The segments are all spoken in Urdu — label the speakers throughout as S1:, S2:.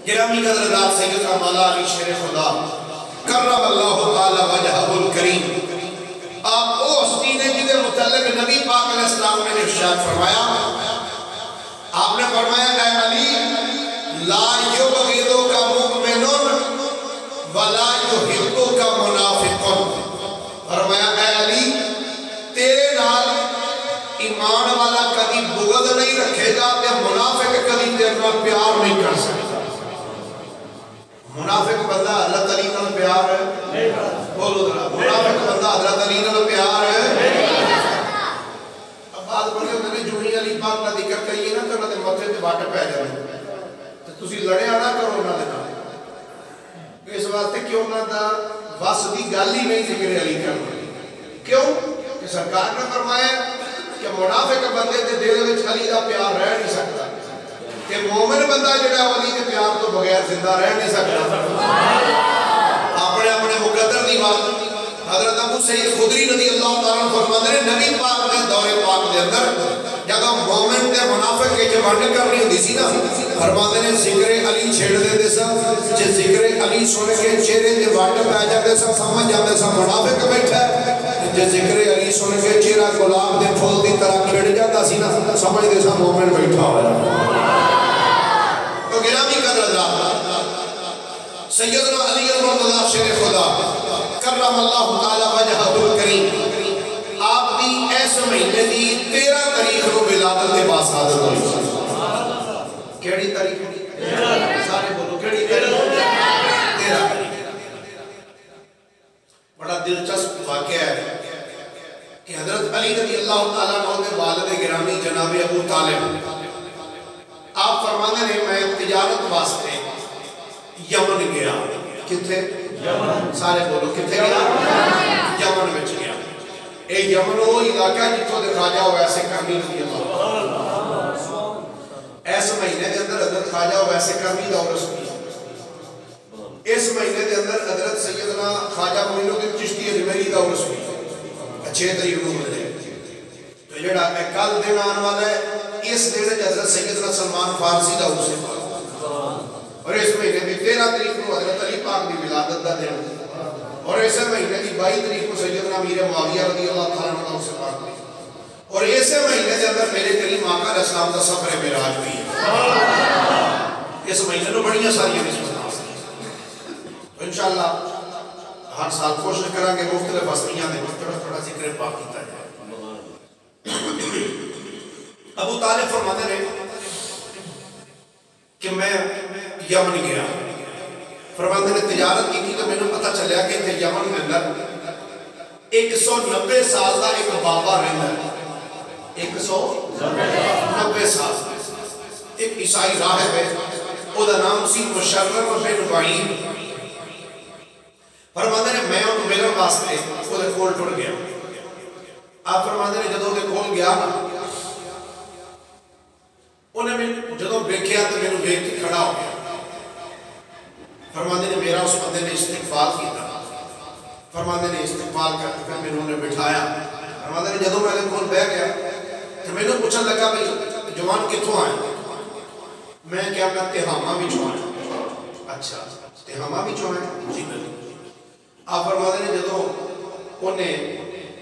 S1: گرامی قدر حضرات سیدنا مولا علی شیر خدا کرم اللہ تعالی وجہہ الکریم آپ وہ ہستی نے جنہیں متعلق نبی پاک علیہ السلام نے ارشاد فرمایا، آپ نے فرمایا اے علی لا یبغضک مؤمن ولا یحبک منافق، فرمایا اے علی تیرے نال ایمان والا کبھی بغض نہیں رکھے گا تے منافق کبھی تیرے نال پیار نہیں کر سکتا۔ منافق بندہ حضرت علی نال پیار ہے، بولو ذرا منافق بندہ حضرت علی نال پیار ہے۔ اب بات بڑے ہوتے ہیں جو ہی علی پاک کا ذکر کریے نا تو انہوں نے متھے تے واٹ پہ جائے تو تسی لڑے آنا کرو انہوں نے نال، اس واسطے کہ انہوں دا بس دی گل ہی نہیں ذکر علی کرنا، کیوں کہ سرکار نے فرمایا کہ منافق بندے دے دل وچ علی دا پیار رہ نہیں سکتا، کہ مومن بندہ جڑا علی کے پیار تو بغیر زندہ رہ نہیں سکتا۔ اپنے اپنے مقدر دی بات حضرت ابو سعید خدری رضی اللہ تعالیٰ فرماتے ہیں نبی پاک نے دور پاک دے اندر جب مومن تے منافق کے ونڈ کرنی ہوتی سی نا، فرماتے ہیں ذکر علی چھیڑ دیتے سا، جے ذکر علی سن کے چہرے تے ونڈ پہ جاتے سا سمجھ جاتے سا منافق بیٹھا ہے، جے ذکر علی سن کے چہرہ گلاب دے پھول دی طرح کھڑ جاتا سی نا سمجھتے سا مومن بیٹھا ہوا۔ تو گرامی قدر حضرات سیدنا علی المرتضی شیر خدا کرم اللہ تعالی وجہہ الکریم آپ دی ایس مہینے دی 13 تاریخ کو ولادت کے پاس حاضر ہوئی۔ کیڑی تاریخ ہوئی؟ سارے بولو کیڑی تاریخ؟ 13 تاریخ۔ بڑا دلچسپ واقعہ ہے کہ حضرت علی رضی اللہ تعالیٰ عنہ کے والد گرامی جناب ابو طالب آپ فرمانے نے میں تجارت واسطے یمن گیا، کتھے؟ یمن، سارے بولو کتھے گیا؟ یمن میں گیا۔ اے یمن وہ علاقہ جتوں دے خواجہ ویسے کرنی رضی اللہ، اس مہینے دے اندر حضرت خواجہ ویسے کرنی دا عرس بھی، اس مہینے دے اندر حضرت سیدنا خواجہ معین الدین چشتی اجمیری دا عرس بھی 6 تاریخ کو ملے۔ تو جڑا کل دن آن والا ہے اس دن حضرت سیدنا سلمان فارسی دا عرس ہے، اور اس مہینے دی 13 تاریخ کو حضرت علی پاک دی ولادت دا دن، اور اس مہینے دی 22 تاریخ کو سیدنا امیر معاویہ رضی اللہ تعالیٰ عنہ سے پاک دی، اور اس مہینے دے اندر میرے کریم آقا علیہ السلام دا سفر معراج بھی ہے۔ اس مہینے میں بڑی ساری نسبتاں ہیں، انشاءاللہ ہر سال کوشش کریں گے مختلف ہستیاں دے تھوڑا ذکر پاک کیتا جائے۔ ابو طالب فرماتے ہیں کہ میں یمن گیا، فرماتے ہیں تجارت کی تھی تو میں نے پتہ چلیا کہ یمن میں اندر 190 سال کا ایک بابا رہنا ہے، 190 سال ایک عیسائی راہب ہے، وہ دا نام سی مشرف بن وعید۔ فرماتے ہیں میں انہوں میرے واسطے وہ دے کول ٹر گیا، آپ فرماتے ہیں جدوں دے کول گیا انہیں میں جدوں بیکھیا تو میں نے بیکھ کے کھڑا ہو گیا، فرماتے ہیں میرا اس بندے نے استقبال کیا، فرماتے ہیں استقبال کرتے پھر میں نے بٹھایا، فرماتے ہیں جدوں میں نے کول بیٹھ گیا تو میں نے پوچھنے لگا بھئی جوان کتھوں آئے؟ میں کیا میں تہامہ بھی چھوائیں؟ اچھا تہامہ بھی چھوائیں؟ جی نہیں۔ آپ فرماتے ہیں جدوں انہیں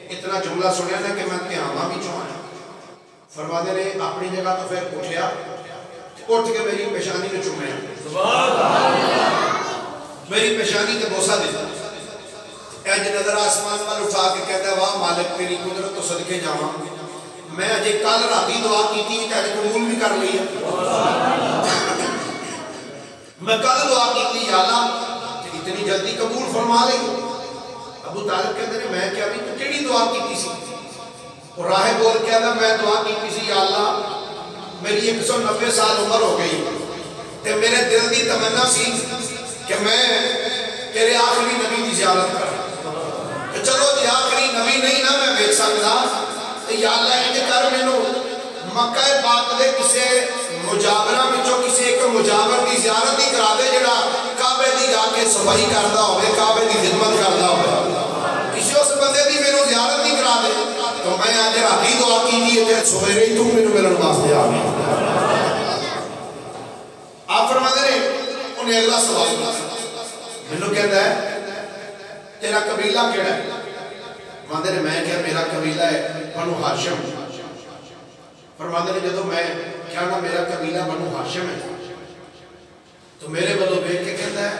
S1: اتنا جملہ سنیا نا کہ میں تہامہ بھی چھوائیں، فرماتے ہیں اپنی جگہ تو پھر اٹھیا، اٹھ کے میری پیشانی نے چومیا، میری پیشانی تے بوسہ دیتا، اج نظر آسمان پر اٹھا کے کہتا ہے واہ مالک تیری قدرت تو صدقے جاواں، میں اجے کل راتی دعا کی تھی تے قبول بھی کر لی ہے، میں کل دعا کی تھی یا اللہ اتنی جلدی قبول فرما لئی۔ ابو طالب کہتے ہیں میں کیا بھی تو کیڑی دعا کی تھی سی؟ راہ بول کہتا میں دعا کی تھی یا اللہ میری 190 سال عمر ہو گئی تے میرے دل دی تمنا سی کہ میں تیرے آخری نبی دی زیارت کروں، کہ چلو جی آخری نبی نہیں نا میں بیچ سکتا، یا اللہ انج کر مینوں مکہ پاک دے کسے مجاورہ وچوں کسے ایک مجاور دی زیارت ہی کرا دے جڑا کعبے دی جا کے صفائی کردا ہوے، کعبے دی خدمت کردا ہوے، کسی اس بندے دی مینوں زیارت ہی کرا دے تو میں آج راتی دعا کی تھی تے سویرے ہی تو مینوں ملن واسطے آ گیا۔ آپ فرماتے ہیں انہیں اگلا سوال مینوں کہتا ہے تیرا قبیلہ کیڑا ہے؟ فرماندے نے میں کیا میرا قبیلہ ہے بنو ہاشم. فرماندے نے جدوں میں کیا نا میرا قبیلہ بنو ہاشم ہے تو میرے بلو بیٹھ کے کہتا ہے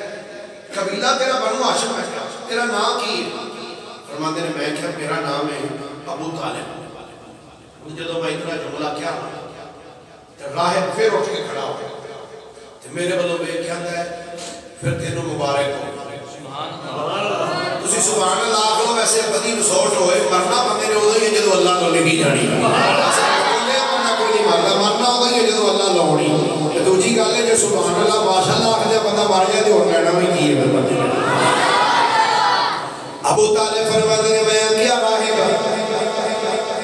S1: قبیلہ تیرا بنو ہاشم ہے کیا؟ تیرا نام کی ہے؟ فرماندے نے میں کیا میرا نام ہے ابو طالب. جدوں میں اتنا جملہ کیا راہب پھر اٹھ کے کھڑا ہو گیا میرے بلو بیٹھ کے آتا ہے پھر تینوں مبارک ہو. تسی سبحان اللہ آخو ویسے بدی نسوٹ ہوئے مرنا بندے نے ادھر ہی جدو اللہ کو لگی جانی مرنا ادھر ہی جدو اللہ لاؤنی. دوجی گل ہے جو سبحان اللہ ماشاء اللہ آخر جب بندہ مر جائے تو اور لینا بھی کی ہے بندے. ابو طالب فرماتے نے بیان کیا راہب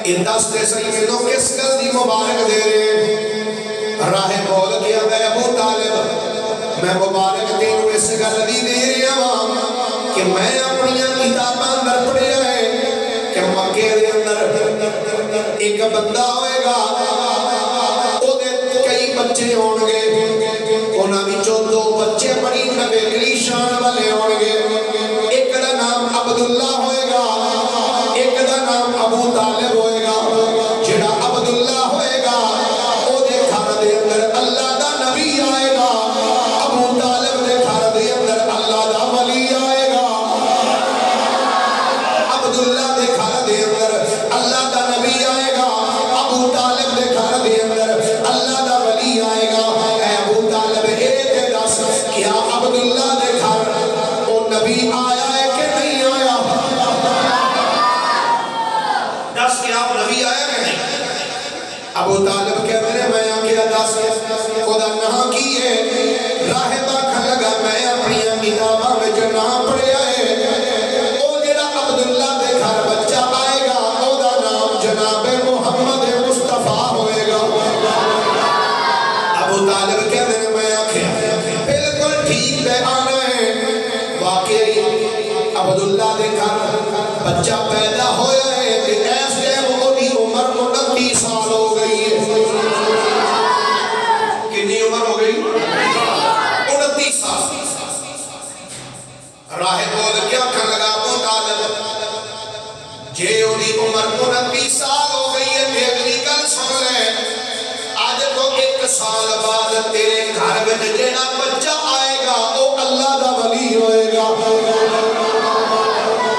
S1: ان دس دے صحیح میں تو کس گل دی مبارک دے رہے؟ راہب بول کیا میں ابو طالب میں مبارک تینوں اس گل دی دے رہا ہوں کہ میں اپنی کتاباں اندر پڑھیا ہے کہ مکے دے اندر ایک بندہ ہوئے گا او دے کئی بچے ہون گے انہاں وچوں دو بچے بڑی نویلی شان والے ہون گے. ایک دا نام عبداللہ ہوئے گا ایک دا نام ابو طالب ہوئے گا. جڑا عبداللہ ہوئے گا او دے گھر دے اندر اللہ دا نبی آئے گا. ابو طالب دے گھر دے اندر اللہ دا ولی آئے گا. عبداللہ دے گھر دے اندر اللہ دا نبی آئے گا. ابو طالب دے گھر دے اندر اللہ دا ولی آئے گا. اے ابو طالب ایک دس کیا عبداللہ دے گھر او نبی آیا ہے کہ نہیں آیا؟ دس کیا نبی آیا کہ نہیں؟ ابو طالب کہہ میرے میں آگیا دس خدا نہاں کی ہے. راہبہ کھن لگا میں اپنی کتاباں میں جو نام پڑھیا ہے او جڑا عبداللہ دے گھر بچہ آئے گا او دا نام جناب محمد مصطفیٰ ہوئے گا. ابو طالب کہہ میرے میں آگیا بالکل ٹھیک دے آنا ہے. واقعی عبداللہ دے گھر بچہ پیدا ہویا ہے کہ ایس ٹائم انہی عمر 29 سال ہو گئی ہے. کتنی عمر ہو گئی؟ 29 سال. راہب بول کیا کھن لگا ابو طالب جے انہی عمر 29 سال ہو گئی ہے کہ اگلی گل سن لے آج تو 1 سال بعد تیرے گھر میں جینا بچہ آئے گا او اللہ دا ولی ہوئے گا.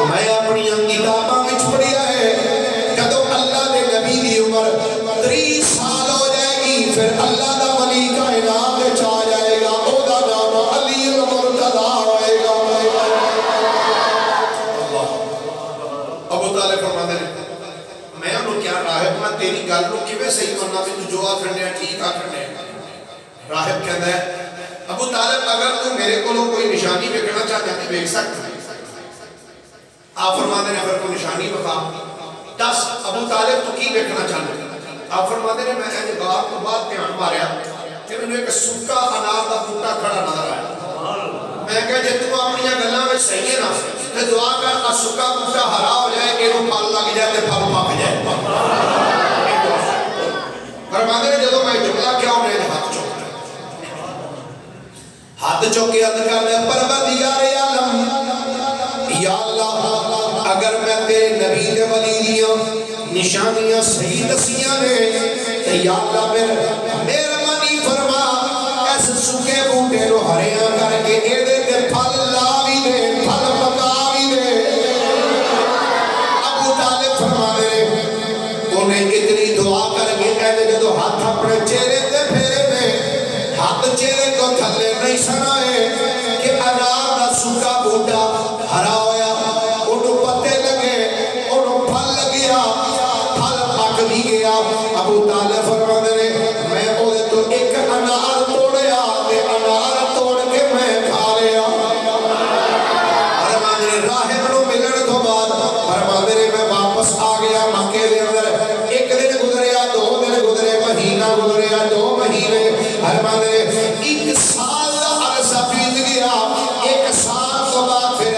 S1: میں اپنی کتاباں وچ پڑھیا ہے جدو اللہ دے نبی دی عمر 30 سال ہو جائے گی پھر اللہ دا ولی کائنات وچ آ جائے گا. او دا نام علی المرتضیٰ ہوئے گا. ابو طالب فرماتے ہیں میں انہوں کیا راہب میں تیری گل نو کیویں صحیح کرنا بھی تو جو آکھن دیا ٹھیک آکھن دیا. راہب کہتا ہے ابو طالب اگر تو میرے کو کوئی نشانی بکھنا چاہتا ہے بیک سکتا ہے. آپ فرماتے ہیں اگر کوئی نشانی بکھا 10 ابو طالب تو کی بکھنا چاہتا ہے. آپ فرماتے ہیں میں ایجے بار تو بعد دھیان ماریا کہ میں نے ایک سکا انار دا بوٹا کھڑا نظر آیا. میں کہا جے تو اپنی گلاں وچ صحیح ہے نا تے دعا کر سکا بوٹا ہرا ہو جائے اینو پھل لگ جائے تے پھل پک جائے. فرماتے ہیں جدوں میں جملہ کیا انہیں ہاتھ چوکا ہاتھ چوکے عرض کر دے پروردگار عالم یا اللہ اگر میں تیرے نبی دے ولی دیاں نشانیاں صحیح دسیاں نے تو یا اللہ مہربانی فرما ایس سکے بوٹے نو ہریاں کر کے ایدے تے پھل لا بھی دے پھل پکا بھی دے. ابو طالب فرما دے انہیں اتنی دعا کر کے ایدے جدو ہاتھ اپنے چہرے تے پھیرے میں ہاتھ چہرے کو تھلے نہیں سنائے کہ انار دا سکا بوٹا ہرا ہویا انہوں پتے لگے انہوں پھل لگیا پھل پک بھی گیا. ابو طالب فرما دے میں اوہ تو ایک انار توڑیا تے انار توڑ کے میں کھا لیا. فرما دے راہب نو ملن تو بعد فرما دے میں واپس آ گیا مکے دے اندر. ایک دن گزریا 2 دن گزرے مہینہ گزریا 2 مہینے فرما دے 1 سال دا عرصہ بیت گیا. 1 سال تو بعد پھر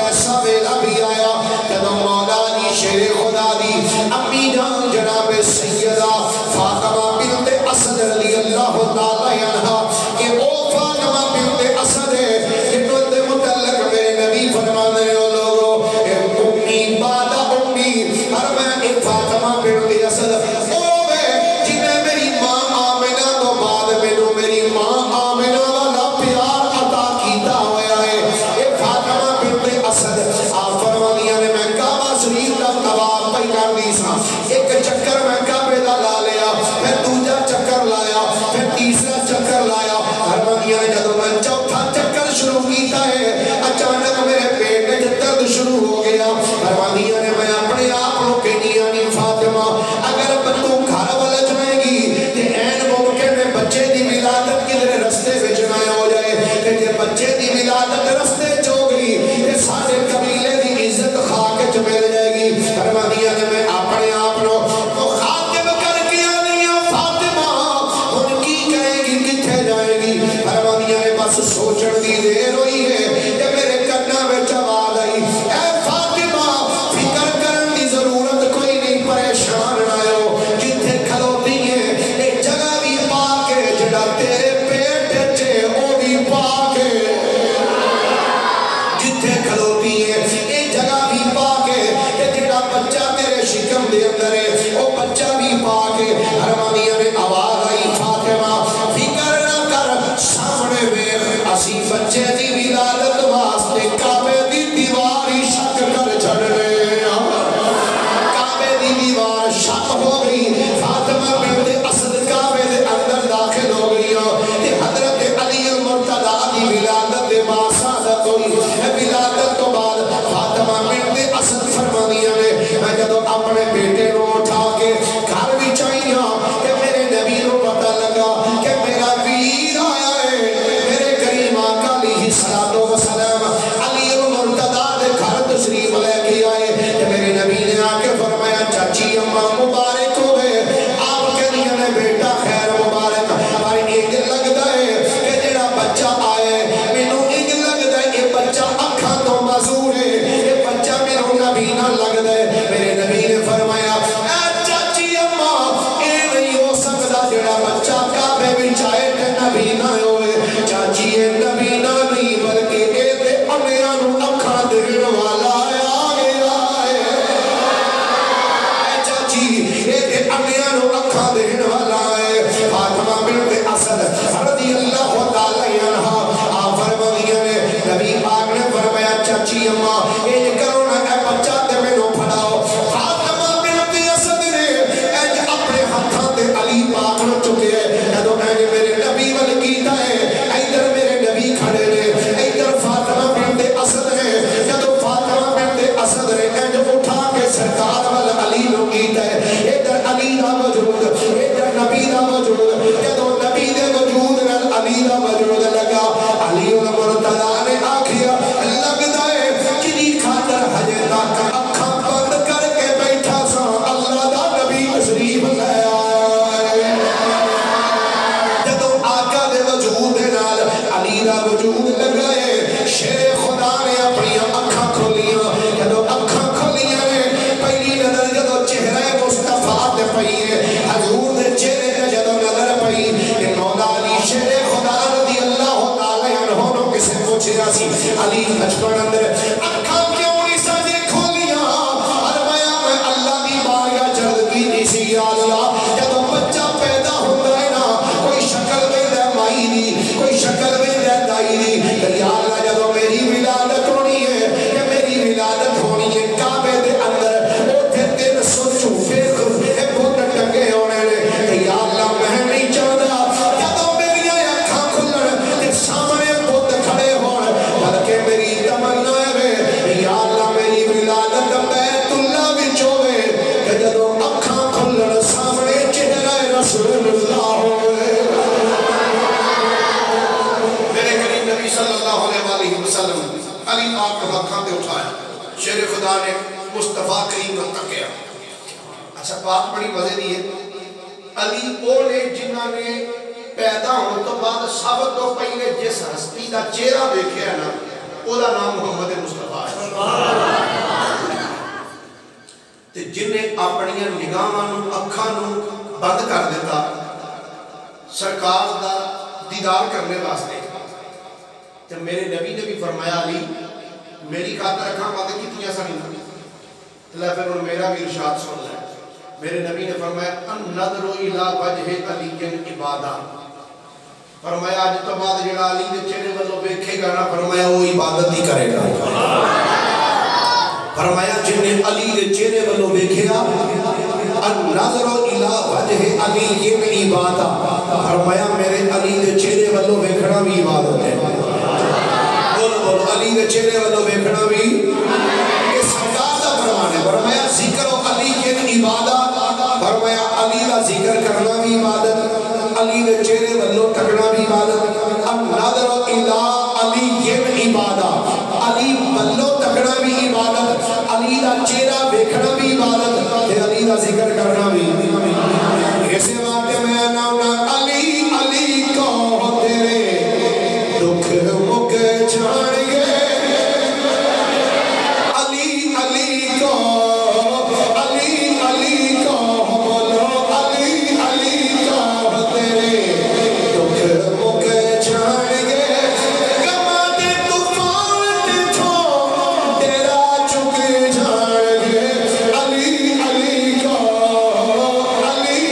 S1: بس سوچن دی دیر ہوئی ہے کہ میرے کنا میں آواز آئی اے فاطمہ فکر کرن دی ضرورت کوئی نہیں پریشان نہ ہو جتھے کھلوتی ہے ایک جگہ بھی پاک ہے جڑا تیرے پیٹ چے او بھی پاک ہے جتھے کھلوتی ہے ایک جگہ بھی پاک ہے کہ جڑا بچہ تیرے شکم دے اندر ہے او بچہ بھی پاک ہے حرمانیہ نے آواز آئی فاطمہ فکر نہ کر سامنے ویکھ اسی بچے دی ولادت واسطے کعبے دی دیواری شک کر چھڑنے کعبے دی دیوار شک ہو گئی فاطمہ بنت اسد کعبے دے اندر داخل ہو گئی تے حضرت علی المرتضی دی ولادت دے باسعادت ہوئی ولادت تو بعد فاطمہ بنت اسد فرمانیہ نے میں جدو اپنے بیٹے نو اٹھا کے گھر بھی چاہیے کہ میرے نبی نو پتہ لگا کہ میرا ویر آیا ہے میرے کریم آقا علیہ السلام علی المرتضی دے گھر تشریف لے کے آئے کہ میرے نبی نے آ کے فرمایا چاچی اماں مبارک ہوئے آپ کے لیے نے بیٹا خیر مبارک پر ایک لگتا ہے کہ جڑا بچہ آئے مینوں ایک لگتا ہے یہ بچہ اکھاں تو معذور ہے یہ بچہ مینوں نبی نہ لگتا ہے میرے نبی نے فرمایا اے چاچی اماں اے نہیں ہو سکتا جڑا بچہ کعبے وچ آئے تے نبی نہ ہوئے چاچی اے نبی نہ نہیں بلکہ اے تے انیاں نوں اکھاں دین والا آ گیا ہے اے چاچی اے تے انیاں نوں اکھاں دین والا ہے فاطمہ بنت اسد رضی اللہ تعالی عنہا آپ فرمایا نے نبی پاک نے فرمایا چاچی اماں اے کرو نا اے بچہ تے مینوں پھڑاؤ فاطمہ بنت اسد نے اے اپنے ہتھاں تے علی پاک نوں چکے جدوں میں نے میرے نبی ول کیتا ہے ادھر میرے نبی کھڑے نے ادھر فاطمہ بنت اسد نے جدوں فاطمہ بنت اسد نے اے اٹھا کے سرکار ول علی نوں کیتا ہے ادھر علی دا وجود ادھر نبی دا وجود جدوں نبی دے وجود نال علی دا وجود لگا علی المرتضی نے آکھیا لگدا ہے کدی خاطر ہجے تک اکھاں بند کر کے بیٹھا سا اللہ دا نبی تشریف لے آئے جدوں آقا دے وجود دے نال علی دا وجود لگا ہے شیر خدا نے اپنی اکھاں کھولیاں جدوں اکھاں کھولیاں نے پہلی نظر جدوں چہرے مصطفیٰ تے پئی ہے حضور دے چہرے تے جدوں نظر پئی کہ مولا علی شیر خدا رضی اللہ تعالی عنہ نو کسے پوچھیا سی علی بچپن اندر اکھاں کیوں نہیں سجے کھولیاں فرمایا میں اللہ دی بارگاہ چرد کیتی سی یا اللہ جدوں بچہ پیدا ہوندا ہے نا کوئی شکل ویندا مائی دی کوئی شکل ویندا دائی دی کہ یا اللہ جدوں میری ولادت ہونی ہے کہ میری ولادت ہونی ہے کعبے دے اندر اوتھے 300 چوفے بت ٹنگے ہونے نے کہ یا اللہ میں نہیں چاہتا جدوں میری اکھاں کھلن تے سامنے بت کھڑے ہون بلکہ میری تمنا ہے یا اللہ میری ولادت بیت اللہ وچ ہوے کہ جدوں اکھاں کھلن سامنے چہرہ رسول اللہ ہوے میرے کریم نبی صلی اللہ علیہ وسلم علی پاک کو اکھاں تے اٹھایا شیر خدا نے مصطفیٰ کریم کو تکیا اچھا بات بڑی مزے دی ہے علی او نے جنہاں نے پیدا ہونے تو بعد سب تو پہلے جس ہستی دا چہرہ دیکھیا نا او دا نام محمد مصطفیٰ ہے تے جن نے اپنی نگاہاں نوں اکھاں نوں بند کر دیتا سرکار دا دیدار کرنے واسطے تے میرے نبی نے بھی فرمایا علی میری خاطر اکھاں بند کیتیاں سن تے پھر میرا بھی ارشاد سن لے میرے نبی نے فرمایا النظر الی وجہ علی عبادت فرمایا اج تو بعد جڑا علی دے چہرے والوں ویکھے گا نا فرمایا وہ عبادت ہی کرے گا فرمایا جن نے علی دے چہرے والوں ویکھیا النظر الی وجہ علی عبادت فرمایا میرے علی دے چہرے والوں ویکھنا بھی عبادت ہے بولو بولو علی دے چہرے والوں ویکھنا بھی یہ سرکار دا فرمان ہے فرمایا ذکر علی کی عبادت فرمایا علی دا ذکر کرنا بھی عبادت علی دے چہرے والوں تکنا بھی عبادت النظر الی علی عبادت علی والوں تکنا بھی عبادت علی دا چہرہ ویکھنا بھی عبادت علی دا ذکر کرنا بھی اسے واسطے میں نام علی علی کو تیرے دکھ جان گے علی علی کو علی علی کو بولو علی علی کو تیرے دکھ مک جان گے گما دے طوفان تجھو تیرا چک جان گے علی علی کو علی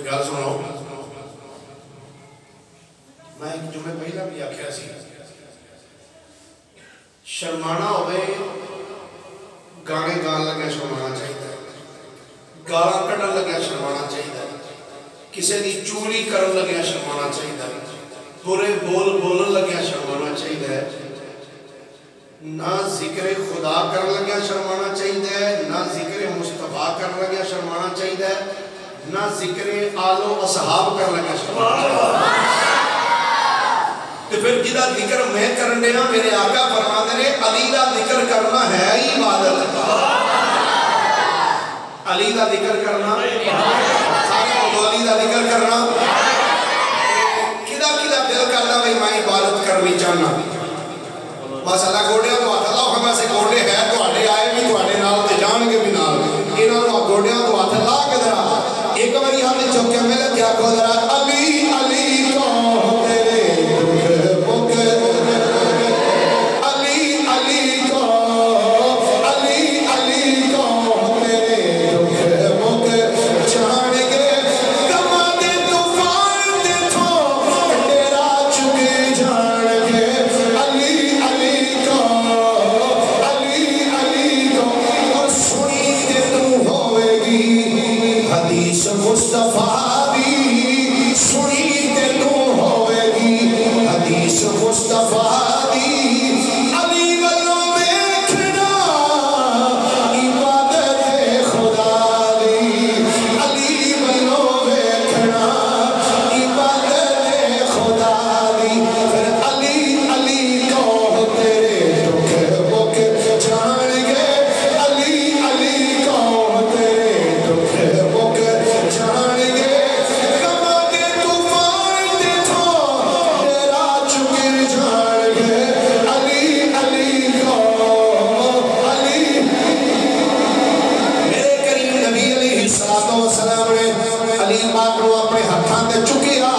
S1: گل سنو میں ایک جمعے پہلا بھی آکھیا سی شرمانا ہوئے گانے گان لگیا شرمانا چاہیے گالاں کڈن لگیا شرمانا چاہیے کسی دی چوری کرن لگیا شرمانا چاہیے برے بول بولن لگیا شرمانا چاہیے نہ ذکر خدا کرن لگیا شرمانا چاہیے نہ ذکر مصطفیٰ کرن لگیا شرمانا چاہیے نہ ذکر آل و اصحاب کرن لگیا شرمانا چاہیے تو پھر جدہ ذکر میں کرنے ہاں میرے آقا فرماتے ہیں علی دا ذکر کرنا ہے ہی عبادت علی دا ذکر کرنا علی دا ذکر کرنا کدہ کدہ دل کرنا بھئی میں عبادت کرنی چاہنا بس اللہ گوڑے تو آتا اللہ ہمیں سے گوڑے ہے تو آڑے آئے بھی تو آڑے نال تے جان کے بھی نال انہوں نے گوڑے تو آتا اللہ کے درہ ایک باری ہمیں چوکے ملے کیا کو درہ علی علی کو تیرے دکھ مک علی علی کو علی علی کو تیرے دکھ مک جان گے گما دے طوفان تجھو تیرا چک جان گے علی علی کو علی علی کو اور سنی دے تو ہوئے گی حدیث مصطفیٰ دی سنی تے تو ہوئے گی حدیث مصطفیٰ دی علی والوں دیکھنا عبادت خدا دی علی والوں دیکھنا عبادت خدا دی پھر علی علی کو تیرے دکھ مک جان گے علی علی کو تیرے دکھ مک جان گے گما دے طوفان تجھو تیرا چک جان گے علی علی کو علی میرے کریم نبی علیہ السلام نے علی پاک نو اپنے ہتھاں تے چکیا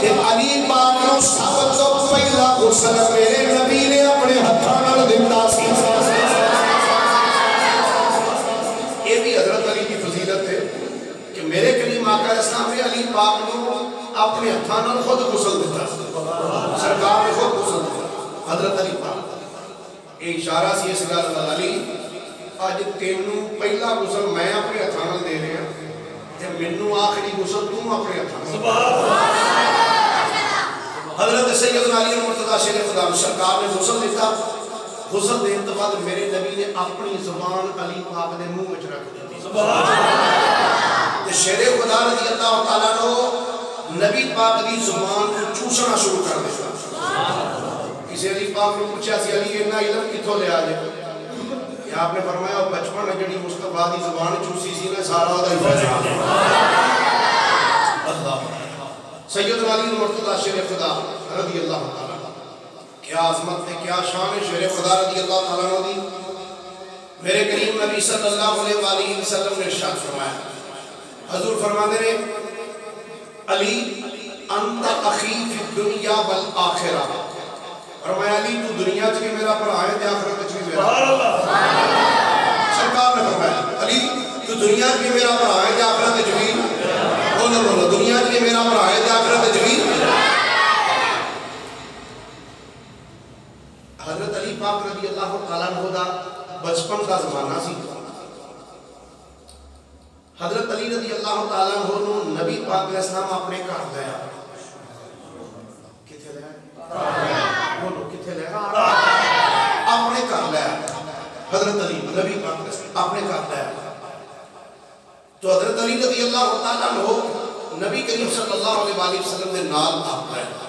S1: کہ علی پاک نو سب تو پہلا غسل میرے نبی نے اپنے ہتھاں نال دتا سی یہ بھی حضرت علی کی فضیلت ہے کہ میرے کریم آقا اسلام نے علی پاک نو اپنے ہتھاں نال خود غسل دیتا سرکار نے خود غسل دیتا حضرت علی پاک یہ اشارہ سی اس گل دا علی اج تینوں پہلا غسل میں اپنے ہتھاں نال دے رہا تے مینوں آخری غسل تو اپنے ہتھاں نال حضرت سیدنا علی مرتضی شیر خدا سرکار نے غسل دیتا غسل دین تو بعد میرے نبی نے اپنی زبان علی پاک دے منہ وچ رکھ دی تے شیر خدا رضی اللہ تعالیٰ نے نبی پاک دی زبان کو چوسنا شروع کر دیتا کسی علی پاک نے پوچھا سی علی اتنا علم کتھوں لے آجے یا آپ نے فرمایا بچپن میں جڑی مصطفیٰ دی زبان چوسی سی نے سارا دا فیضان اللہ سیدنا علی مرتضی شیر خدا رضی اللہ تعالیٰ کیا عظمت ہے کیا شان ہے شیر خدا رضی اللہ تعالیٰ دی میرے کریم نبی صلی اللہ علیہ وآلہ وسلم نے ارشاد فرمایا حضور فرماتے ہیں علی انت اخی فی الدنیا والآخرہ فرمایا علی تو دنیا چ بھی میرا بھرا ہے تے آخرت چ بھی میرا سرکار نے فرمایا علی تو دنیا چ بھی میرا بھرا ہے تے آخرت چ بھی بولو بولو دنیا چ بھی میرا بھرا ہے تے آخرت چ بھی حضرت علی پاک رضی اللہ تعالیٰ عنہ دا بچپن کا زمانہ سی حضرت علی رضی اللہ تعالیٰ عنہ نبی پاک علیہ السلام اپنے گھر گیا کتھے لیا بولو کتھے لیا اپنے گھر لیا حضرت علی نبی پاک علیہ السلام اپنے گھر لیا تو حضرت علی رضی اللہ تعالیٰ عنہ نبی کریم صلی اللہ علیہ وسلم نے نال آپ لیا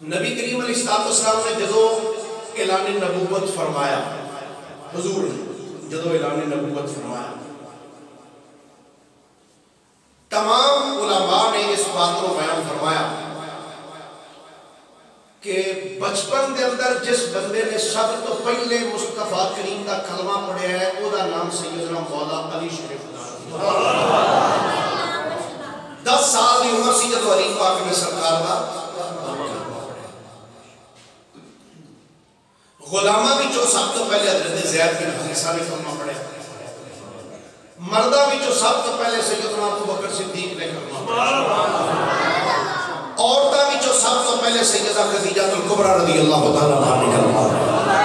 S1: نبی کریم علیہ السلام نے جدو اعلان نبوت فرمایا حضور نے جدو اعلان نبوت فرمایا تمام علماء نے بات کو بیان فرمایا کہ بچپن دے اندر جس بندے نے سب تو پہلے مصطفیٰ کریم دا کلمہ پڑھیا ہے او دا نام سیدنا مولا علی شریف دا 10 سال دی عمر سی جدو علی پاک نے سرکار دا غلامہ وچوں سب تو پہلے حضرت زید بن حارثہ نے کلمہ پڑھیا مردہ وچوں سب تو پہلے سیدنا ابو بکر صدیق نے کلمہ پڑھیا عورتاں وچوں سب تو پہلے سیدہ خدیجہ الکبریٰ رضی اللہ تعالیٰ عنہ نے کلمہ پڑھیا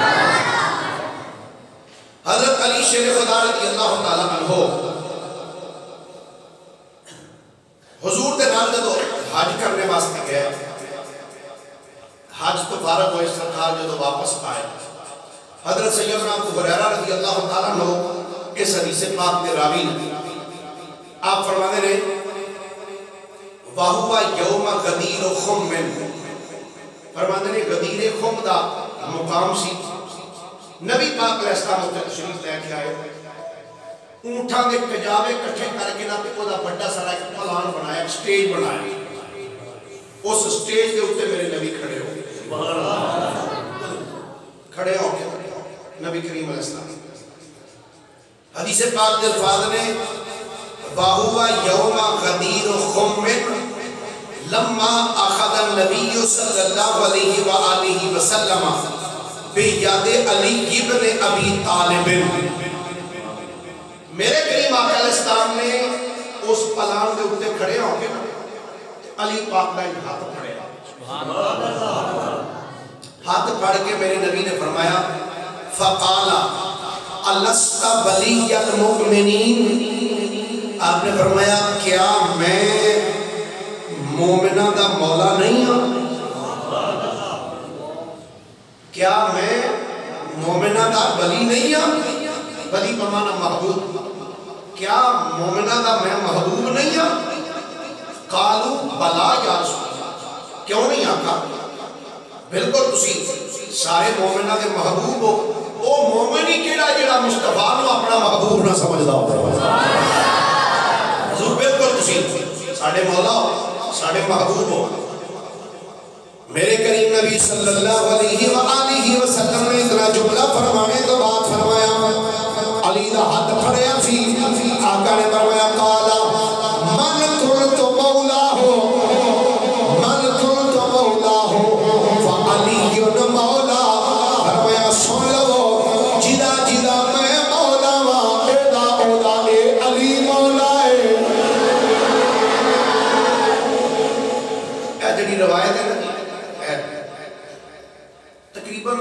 S1: حضرت علی شیر خدا رضی اللہ تعالیٰ عنہ حضور دے نال جدو حج کرنے واسطے گئے حج تو فارغ ہوئے سرکار جدو واپس آئے حضرت سیدنا ابو ہریرہ رضی اللہ تعالیٰ عنہ اس حدیث پاک دے راوی نے آپ فرمانے رہے وَهُوَ يَوْمَ غَدِيرُ خُمٍ فرمانے نے غدیر خم دا مقام سی نبی پاک علیہ السلام اتنے تشریف لے کے آئے اونٹاں دے کجاوے کٹھے کر کے نہ تے دا بڑا سارا ایک پلان بنایا سٹیج بنایا اس سٹیج دے اوپر میرے نبی کھڑے ہو کھڑے ہو کے نبی کریم علیہ السلام حدیث پاک دے الفاظ نے وَهُوَ يَوْمَ غَدِيرُ خُمٍ لَمَّا أَخَذَ النَّبِيُّ صلی اللہ علیہ وآلہ وسلم بِيَدِ علی ابن ابی طالب میرے کریم آقا علیہ السلام نے اس پلان دے اوپر کھڑے ہو کے علی پاک کا ہاتھ پھڑے ہاتھ پھڑ کے میرے نبی نے فرمایا فَقَالَ أَلَسْتَ وَلِيَّ الْمُؤْمِنِينَ آپ نے فرمایا کیا میں مومنہ دا مولا نہیں ہوں کیا میں مومنہ دا ولی نہیں ہوں ولی بمانا محبوب کیا مومنہ دا میں محبوب نہیں ہوں قالو بلا یا رسول اللہ کیوں نہیں آقا بالکل تسی سارے مومنہ دے محبوب ہو او مومنی کیڑا جڑا مصطفیٰ نو اپنا محبوب نہ سمجھدا ہوتا حضور بالکل تسی ساڑھے مولا ہو ساڑھے محبوب ہو میرے کریم نبی صلی اللہ علیہ وآلہ وسلم نے اتنا جملہ فرمانے تو بات فرمایا علی دا ہاتھ پھڑیا سی آقا نے فرمایا قالا من قلت مولا ہو من قلت مولا ہو فعلی مولا فرمایا سن لو جدا جدا میں مولا وا اودا اودا اے علی مولا ہے اے جڑی روایت ہے تقریباً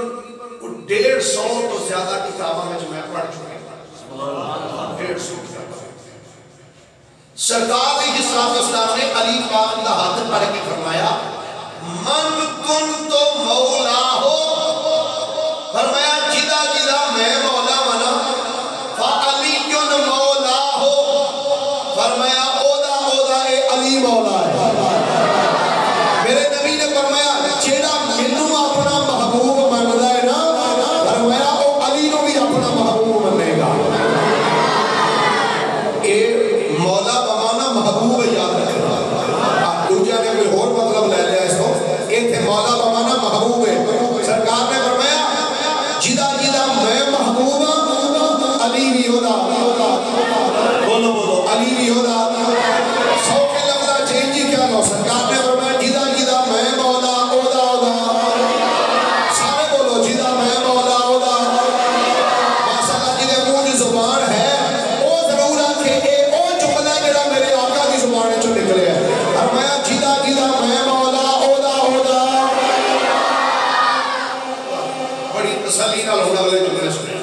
S1: 150 تو زیادہ کتابوں میں پڑھ چکے ہیں 150 سرکار علیہ السلام نے علی پاک کا ہاتھ پڑھ کے فرمایا من کنت مولا ہو فرمایا جدا جدا میں مولا بنا فعلی کن مولا ہو فرمایا اودا اودا اے علی مولا ہے میرے نبی نے فرمایا جیڑا منو اپنا محبوب مندا ہے نا فرمایا او علی نو بھی اپنا محبوب منے گا اے مولا بمانا محبوب یاد رکھنا دوجا نے کوئی اور مطلب لے لیا اس کو ایتھے مولا بمانا محبوب ہے سرکار نے فرمایا جدا جدا میں محبوب علی بھی ہودا بولو بولو علی بھی ہودا سو کے لفظہ چینجی کیا لو سرکار نے فرمایا جدا جدا میں مولا اودا اودا سارے بولو جدا میں مولا اودا ماشاءاللہ جدے منہ دی زبان ہے او ضرور آکھے اے او جملہ جڑا میرے آقا دی زبان چوں نکلے ہے فرمایا جدا جدا میں مولا اودا اودا بڑی تسلی نال ہونے والے جملے سنے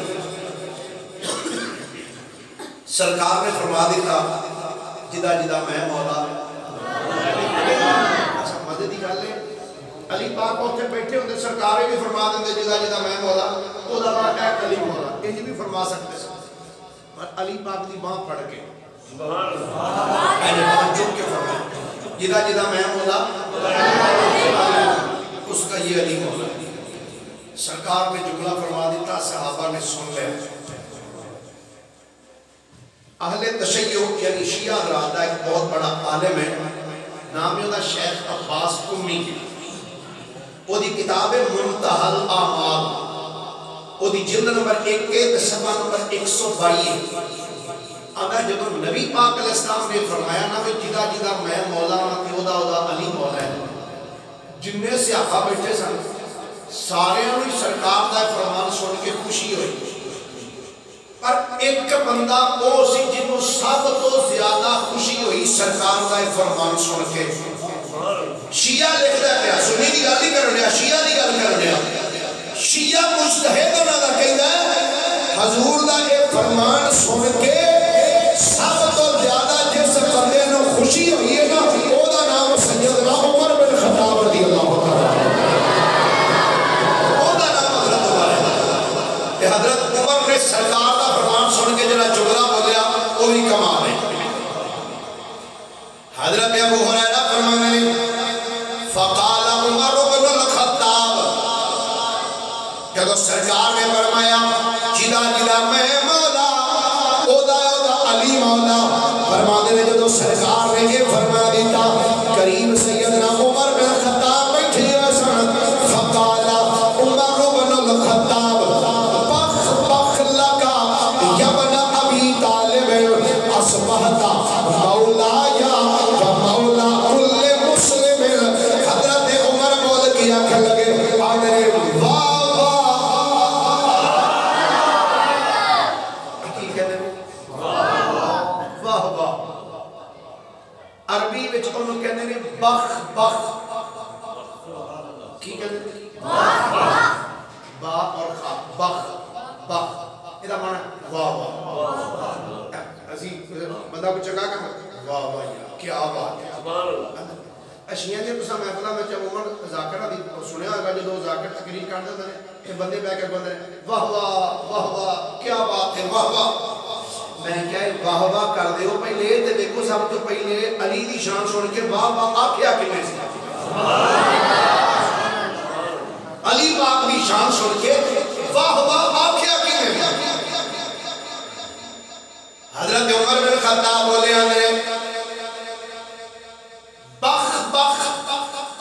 S1: سرکار نے فرما دیتا جدا جدا میں مولا مدد دی گل ہے علی پاک اوتھے بیٹھے ہوندے سرکار بھی فرما دیندے جدا جدا میں مولا او دا نام ہے علی مولا انج بھی فرما سکتے پر علی پاک دی باں پھڑ کے سبحان اللہ اے باں چوک کے فرمایا جدا جدا میں مولا اس کا یہ علی مولا سرکار نے جملہ فرما دیتا صحابہ نے سن لیا اہل تشیع یعنی شیعہ حضرات کا ایک بہت بڑا عالم ہے نام ہے شیخ عباس قمی وہ دی کتاب منتہا الاعمال وہ دی جلد نمبر 1 صفحہ نمبر 122 آنا جب نبی پاک علیہ السلام نے فرمایا نا کہ جدا جدا میں مولا ہوں اودا اودا علی مولا ہے جنہیں صحابہ بیٹھے سن سارے انہوں سرکار دا فرمان سن کے خوشی ہوئی پر ایک بندہ وہ سی جنہوں سب تو زیادہ خوشی ہوئی سرکار دا فرمان سن کے شیعہ لکھتا ہے پیا سنی دی گل کر رہا شیعہ دی گل کر رہا شیعہ مجتہد انہوں دا کہتا ہے حضور دا یہ فرمان سن کے سب تو زیادہ جس بندے نو خوشی ہوئی ہے نا او دا نام سیدنا عمر بن خطاب رضی اللہ تعالی او دا نام حضرت عمر ہے کہ حضرت عمر نے سرکار دا فرمان سن کے جڑا جملہ بولیا وہ بھی کمال ہے حضرت ابو ہریرہ فرمانے فقال عمر بن الخطاب جب سرکار نے فرمایا جدا جدا میں مولا اودا علی مولا فرمانے نے جدو سرکار نے یہ فرما دیتا قریب سیدنا عمر بن خطاب بیٹھے سن فقال عمر بن الخطاب بخ بخ لکا یبن ابی طالب اصبحتا مولایا و مولا کل مسلم حضرت عمر بول کے آنکھ لگے آنے واہ عربی وچ انہوں کہنے نے بخ بخ کی کہنے نے با اور خا بخ بخ یہ دا معنی واہ واہ اسی بندہ کو چکا کر واہ واہ کیا بات ہے اشیاء نے تسا محفلہ میں جب عمر ذاکرہ دی سنیا ہوگا جو ذاکر تقریر کر دیتے ہیں کہ بندے بہ کر بندے واہ واہ کیا بات ہے واہ واہ میں کیا ہے واہ واہ کر دے ہو پہلے تے دیکھو سب تو پہلے علی دی شان سن کے واہ واہ آکھیا کنے سے علی پاک دی شان سن کے واہ واہ آکھیا کنے سے حضرت عمر بن خطاب بولے اندرے بخ بخ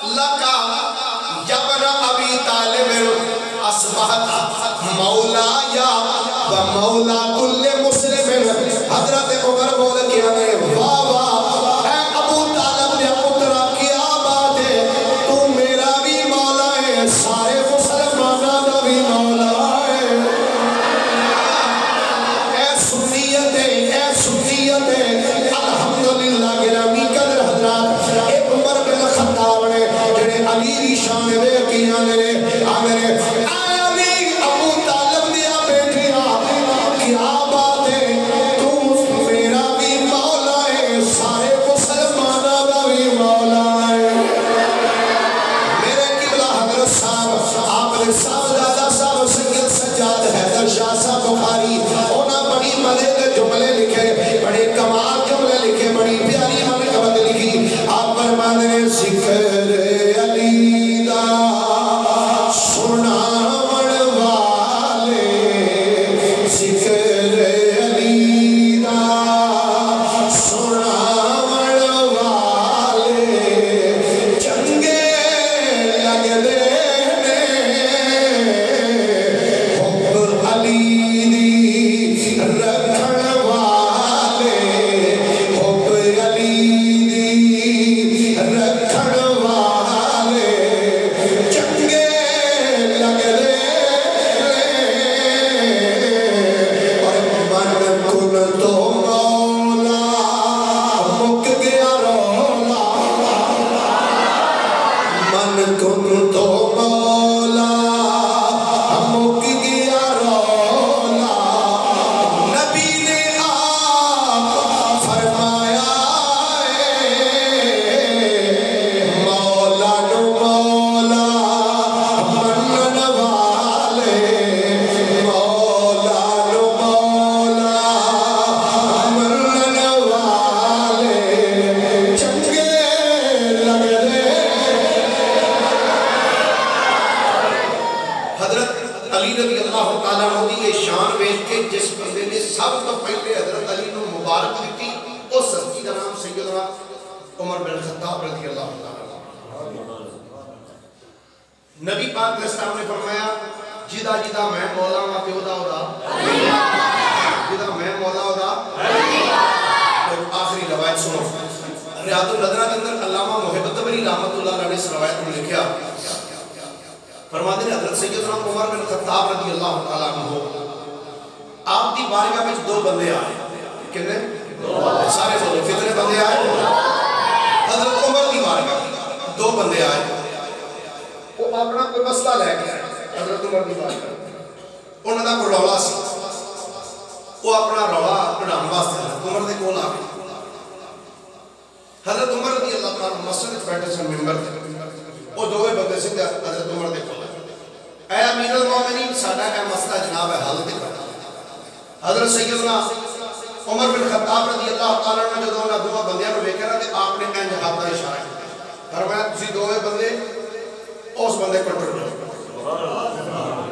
S1: لکا یبن ابی طالب اصبحت مولا یا و مولا کل مسلم حضرت عمر بول کے آنے واہ واہ اے ابو طالب نے پترا کیا بات ہے تو میرا بھی مولا ہے سارے مسلمانہ دا بھی مولا ہے اے سنیت الحمدللہ گرامی قدر حضرات اے عمر بن خطاب نے جنہیں علی دی شان دے کی آنے اے علی ابو طالب دیا بیٹھیا کیا بات ہے بخاری اونا بڑی مزے دے جملے لکھے بڑے کمال جملے لکھے بڑی پیاری منقبت لکھی آپ فرمانے ذکر علی دا سنا عمر بن خطاب رضی اللہ تعالیٰ نبی پاک علیہ السلام نے فرمایا جدا جدا میں مولا ہوں آپ ہودا جدا میں مولا ہودا آخری روایت سنو ریاض النظرہ کے اندر علامہ محبت بری رحمت اللہ علیہ نے اس روایت میں لکھیا فرماتے ہیں حضرت سیدنا عمر بن خطاب رضی اللہ تعالیٰ عنہ آپ دی بارگاہ میں دو بندے آئے کتنے سارے بولو کتنے بندے آئے حضرت عمر دی بارگاہ دو بندے آئے وہ اپنا کوئی مسئلہ لے کے آئے حضرت عمر دی بارگاہ انہوں نے کوئی رولا سی وہ اپنا رولا کڑھان واسطے حضرت عمر دے کول آ گئے حضرت عمر رضی اللہ تعالیٰ مسجد بیٹھے سے ممبر تھے وہ دوے بندے سے حضرت عمر دے کول اے امیر المومنین ساڈا اے مسئلہ جناب ہے حل دے حضرت سیدنا عمر بن خطاب رضی اللہ تعالیٰ نے جو دونا دو بندیاں کو ویکھیا نا تے آپ نے انج ہاتھ دا اشارہ کیا فرمایا تسی دوے بندے اس بندے کو ٹر جاؤ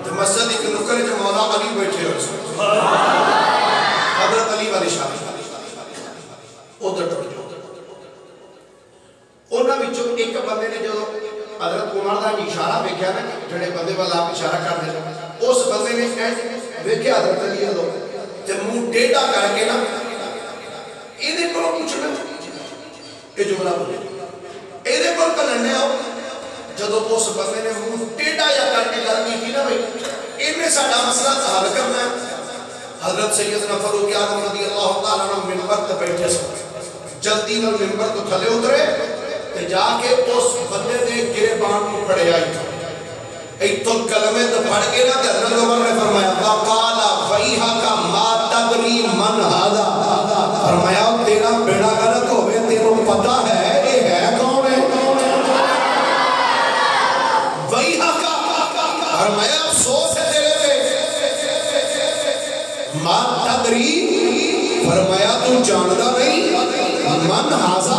S1: تے مسجد ایک نکر وچ مولا علی بیٹھے ہوئے حضرت علی والی اشارہ ادھر ٹر جاؤ انہاں وچوں ایک بندے نے جو حضرت عمر دا اشارہ ویکھیا نا جڑے بندے والا آپ اشارہ کر دے اس بندے نے انج ویکھیا حضرت علی والو تے منہ ٹیڑھا کر کے نا ایدے کولوں پوچھنا اے جملہ بولے ایدے کول کلنے آؤ جدو اس بندے نے منہ ٹیڑھا یا کر کے گل کی تھی نا بھائی انہیں ساڈا مسئلہ حل کرنا ہے حضرت سیدنا فاروق اعظم رضی اللہ تعالیٰ عنہ منبر تے بیٹھے سن جلدی نال منبر تو تھلے اترے تے جا کے اس بندے دے گریبان کو پھڑے آئی ایتھوں کلمے تے پڑھ کے نا تے حضرت عمر نے فرمایا وقالا فیھا ما تدری من ھذا فرمایا تیرا بیڑا غلط ہوے تینوں پتہ ہے یہ ہے کون ہے ویھا فرمایا افسوس ہے تیرے پہ ما تدری فرمایا تو جاندا نہیں من ھذا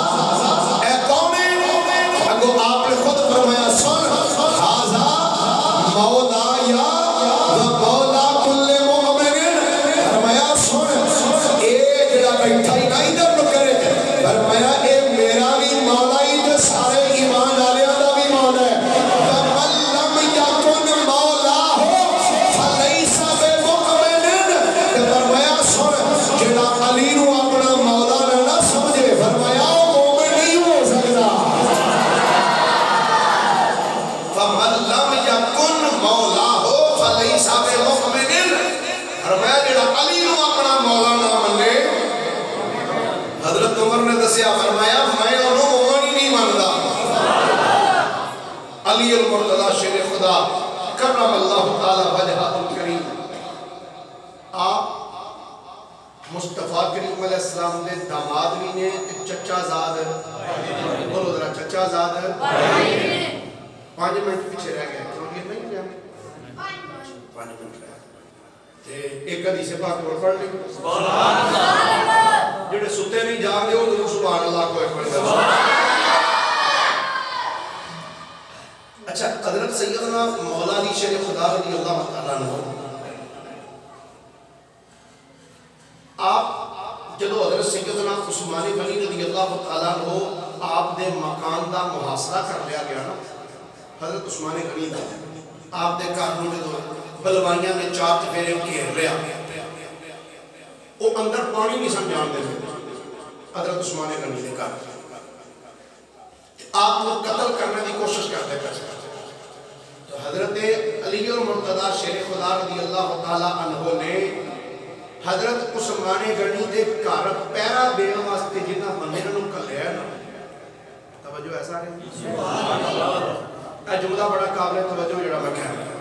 S1: اے کون ہے اگو آپ نے خود فرمایا سن ھذا مولا یا مولا کل مومن فرمایا سن اے جڑا بیٹھا ہی نہ ادھر نہ کرے فرمایا اے میرا بھی مولا ہی تے سارے ایمان والےاں دا بھی مولا ہے ومن لم یکن مولا ہو فلیس بمؤمن تے فرمایا سن جڑا علی نو اپنا مولا نہ سمجھے فرمایا او مومن نہیں ہو سکدا فمن لم یکن مولا ہو فلیس بمؤمن فرمایا جڑا علی نو اپنا مولا نہ منے حضرت عمر نے دسیا فرمایا میں انہوں مومن ہی نہیں ماندا علی المرتضی شیر خدا کرم اللہ تعالی وجہہ الکریم آپ مصطفیٰ کریم علیہ السلام دے داماد بھی نے چچا زاد بولو ذرا چچا زاد 5 منٹ پیچھے رہ گئے کیونکہ نہیں گیا 5 منٹ رہ تے ایک حدیث پاک اور پڑھ لیں سبحان اللہ جڑے ستے نہیں جاگ دے وہ سبحان اللہ کو ایک پڑھ اچھا حضرت سیدنا مولا علی شیر خدا رضی اللہ تعالیٰ عنہ آپ جدو حضرت سیدنا عثمان غنی رضی اللہ تعالیٰ عنہ آپ دے مکان دا محاصرہ کر لیا گیا نا حضرت عثمان غنی دا آپ دے کارنوں جدو بلوائیاں نے 4 چفیرے گھیر لیا وہ اندر پانی نہیں سن جان دے حضرت عثمان غنی دے کار آپ کو قتل کرنے دی کوشش کرتے پہ تو حضرت علی المرتضی شیر خدا رضی اللہ تعالیٰ عنہ نے حضرت عثمان غنی دے کار پیرا دین واسطے جنہ بندے نوں کلیا نا توجہ ایسا ہے اے جملہ بڑا قابل توجہ جڑا میں کہہ رہا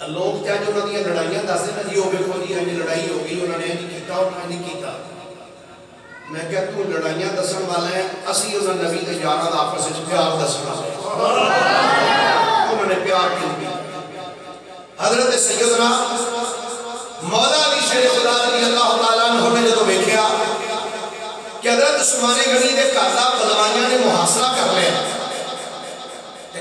S1: لوگ کیا جو انہوں نے لڑائیاں دستے نا جی ہو گئے کو جی انہیں لڑائی ہوگی انہوں نے نہیں کیتا اور نہیں کیتا میں کہتا ہوں لڑائیاں دسن والے ہیں اسی انہوں نبی دے یارہ دا آپس سے پیار دسنا انہوں نے پیار کیوں حضرت سیدنا مولا علی شیر خدا رضی اللہ تعالیٰ عنہ نے جدو دیکھیا کہ حضرت عثمان غنی دے کارلا بلوائیاں نے محاصرہ کر لیا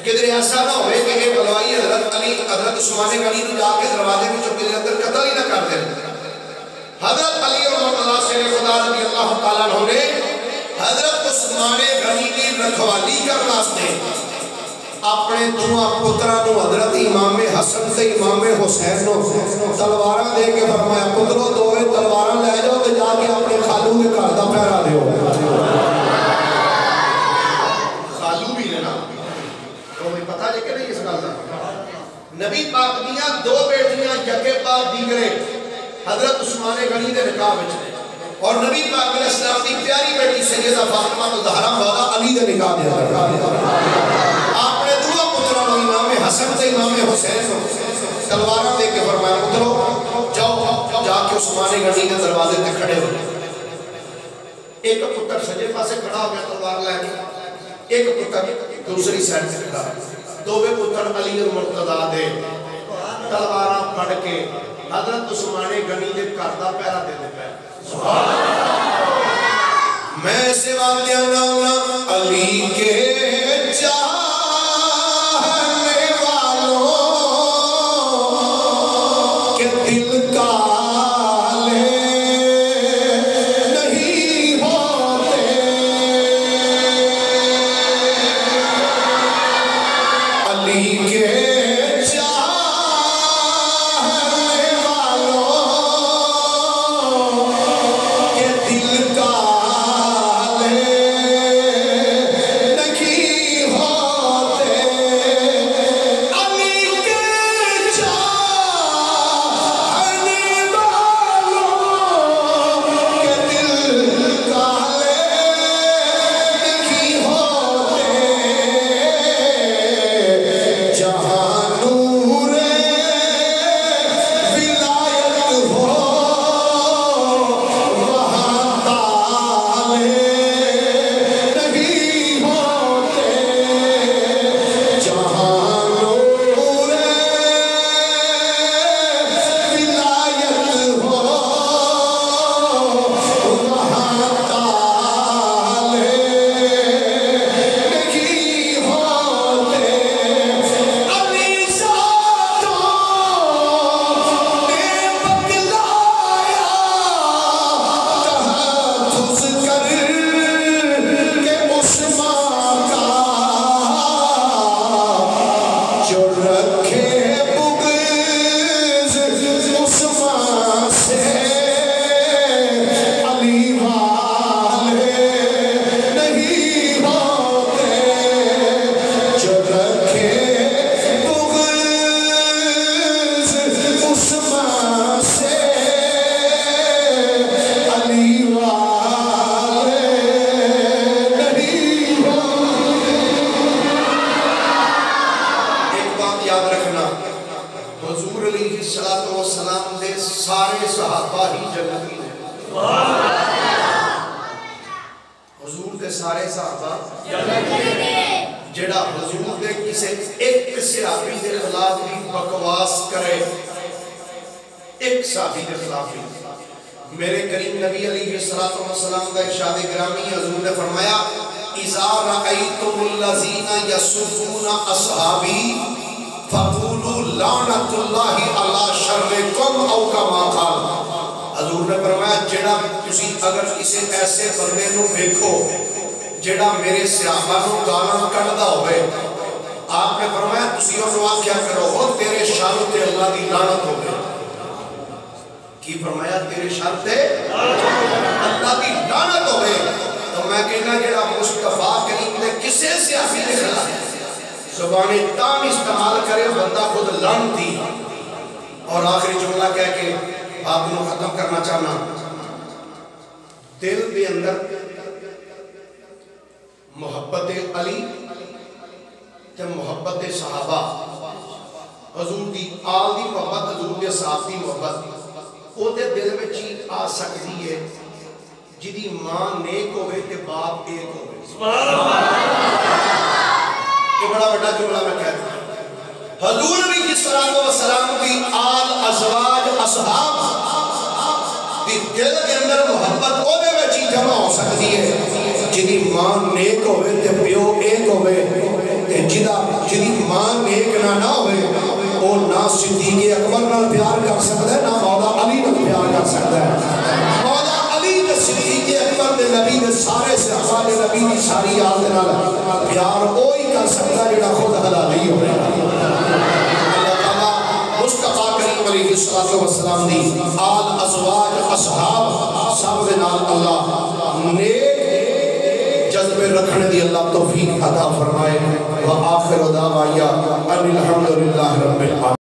S1: کدھر ایسا نہ ہوئے کہ یہ بلوائی حضرت علی حضرت عثمان غنی نے جا کے دروازے میں چپے اندر قتل ہی نہ کر دے حضرت علی المرتضی شیر خدا رضی اللہ تعالیٰ عنہ نے عثمان غنی کی رکھوالی کرنے واسطے اپنے دونوں پتراں نو حضرت امام حسن تے امام حسین نو تلواراں دے کے فرمایا پترو دوویں تلواراں لے جاؤ تے جا کے اپنے خالو دے گھر دا پہرا دیو خالو بھی نے نا تو بھی پتہ جے کہ نہیں اس گل دا نبی پاک دیاں دو بیٹیاں یکے بعد دیگرے حضرت عثمان غنی دے نکاح وچ نے اور نبی پاک علیہ السلام دی پیاری بیٹی سیدہ فاطمہ الزہرا مولا علی دے نکاح دے آپ نے دو پتراں نو امام حسن تے امام حسین نو تلواراں دے کے فرمایا پترو جاؤ جا کے عثمان غنی دے دروازے تے کھڑے ہو ایک پتر سجے پاسے کھڑا ہو گیا تلوار لے کے ایک پتر دوسری سائڈ سے کھڑا دوویں پتر علی المرتضیٰ دے تلواراں پھڑ کے حضرت عثمان غنی دے گھر دا پہرا دے دے پے میں سوا دینا علی کے چاہنے والوں کے دل کالے نہیں ہوتے علی کے جڑا حضور دے کسے ایک صحابی دے خلاف بھی بکواس کرے ایک صحابی دے خلاف بھی میرے کریم نبی علیہ السلام کا ارشاد گرامی حضور نے فرمایا اذا رأیتم الذین یسبون اصحابی فقولوا لعنت اللہ علی شرکم او کما قال حضور نے فرمایا جڑا تسی اگر کسی ایسے بندے نو دیکھو جڑا میرے صحابہ نو گالاں کڈدا ہوئے آپ نے فرمایا تسی انہوں کیا کرو ہو تیرے شر تے اللہ دی لعنت ہوگی کی فرمایا تیرے شر تے اللہ دی لعنت ہوگی تو میں کہنا جڑا مصطفیٰ کریم نے کسے صحابی دے خلاف زبان تام استعمال کرے بندہ خود لعنتی اور آخری جملہ کہہ کے آپ کو ختم کرنا چاہنا دل دے اندر محبت علی تے محبت صحابہ حضور دی آل دی محبت حضور دے صحاب دی محبت او دے دل میں چیز آ سکتی ہے جدی ماں نیک ہوئے تے باپ ایک ہوئے یہ بڑا بڑا جملہ میں کہتا ہوں حضور علیہ السلام کی آل ازواج اصحاب دی دل کے اندر محبت او دے میں چیز جمع ہو سکتی ہے جدی ماں نیک ہوئے تے پیو ایک ہوئے تے جدی ماں نیک نہ ہوئے وہ نہ صدیق اکبر نہ پیار کر سکتا ہے نہ مولا علی نہ پیار کر سکتا ہے مولا علی نے صدیق اکبر دے نبی دے سارے صحابہ نبی دی ساری آل دے نال پیار وہی کر سکتا جڑا خود حلالی ہو اللہ تعالیٰ مصطفیٰ کریم علیہ السلام دی آل ازواج اصحاب سب دے نال اللہ نیک جذبے رکھنے دی اللہ توفیق عطا فرمائے وآخر دعوایا ان الحمدللہ رب العالمین.